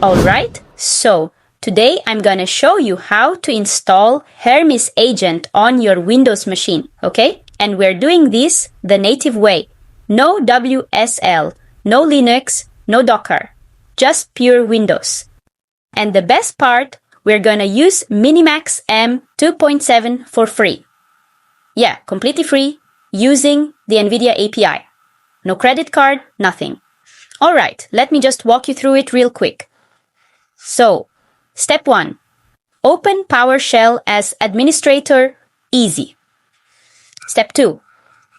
Alright, so today I'm gonna show you how to install Hermes Agent on your Windows machine, okay? And we're doing this the native way. No WSL, no Linux, no Docker, just pure Windows. And the best part, we're gonna use MiniMax M2.7 for free. Yeah, completely free, using the NVIDIA API. No credit card, nothing. Alright, let me just walk you through it real quick. So, step 1. Open PowerShell as administrator, easy. Step 2.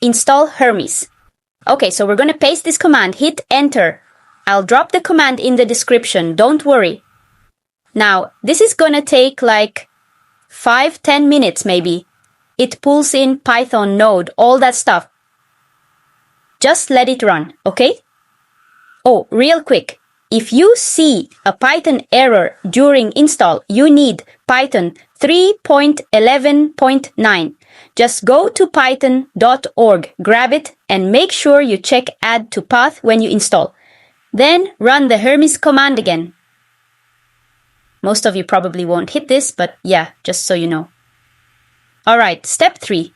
Install Hermes. Okay, so we're gonna paste this command, hit enter. I'll drop the command in the description, don't worry. Now, this is gonna take like 5-10 minutes maybe. It pulls in Python, Node, all that stuff. Just let it run, okay? Oh, real quick. If you see a Python error during install, you need Python 3.11.9. Just go to python.org, grab it, and make sure you check add to path when you install. Then run the Hermes command again. Most of you probably won't hit this, but yeah, just so you know. Alright, step 3.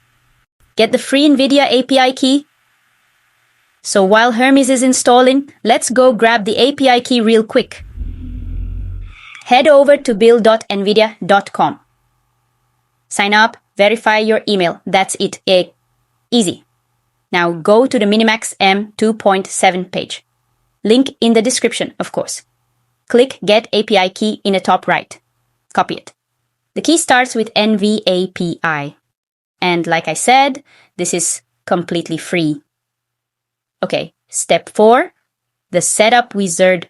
Get the free NVIDIA API key. So while Hermes is installing, let's go grab the API key real quick. Head over to build.nvidia.com. Sign up, verify your email. That's it. Easy. Now go to the MiniMax M2.7 page. Link in the description, of course. Click Get API Key in the top right. Copy it. The key starts with NVIDIA API. And like I said, this is completely free. Okay, step 4, the setup wizard.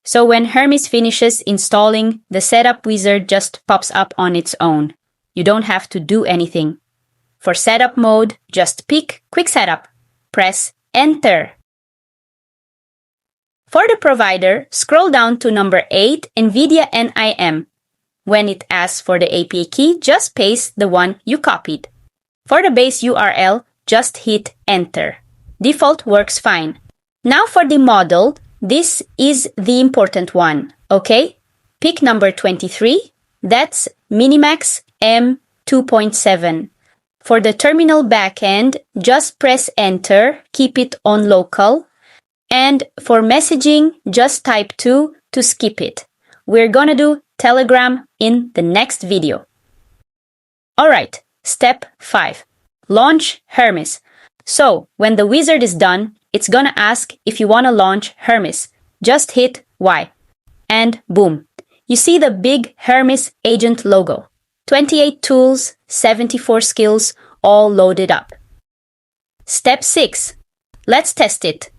So when Hermes finishes installing, the setup wizard just pops up on its own. You don't have to do anything. For setup mode, just pick Quick Setup. Press Enter. For the provider, scroll down to number 8, NVIDIA NIM. When it asks for the API key, just paste the one you copied. For the base URL, just hit Enter. Default works fine. Now for the model, this is the important one, okay? Pick number 23, that's MiniMax M2.7. For the terminal backend, just press Enter, keep it on local. And for messaging, just type 2 to skip it. We're gonna do Telegram in the next video. Alright, step 5. Launch Hermes. So, when the wizard is done, it's gonna ask if you wanna launch Hermes. Just hit Y. And boom. You see the big Hermes Agent logo. 28 tools, 74 skills, all loaded up. Step 6. Let's test it.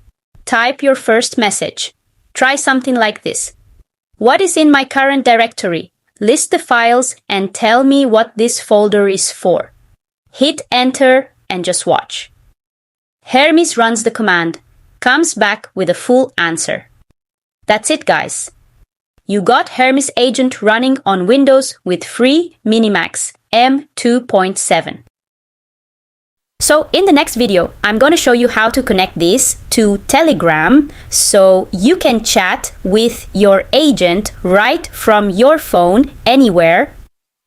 Type your first message. Try something like this. What is in my current directory? List the files and tell me what this folder is for. Hit Enter and just watch. Hermes runs the command, comes back with a full answer. That's it, guys. You got Hermes Agent running on Windows with free MiniMax M2.7. So in the next video, I'm going to show you how to connect this to Telegram so you can chat with your agent right from your phone anywhere.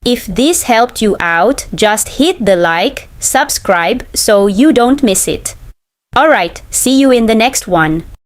If this helped you out, just hit the like, subscribe so you don't miss it. Alright, see you in the next one.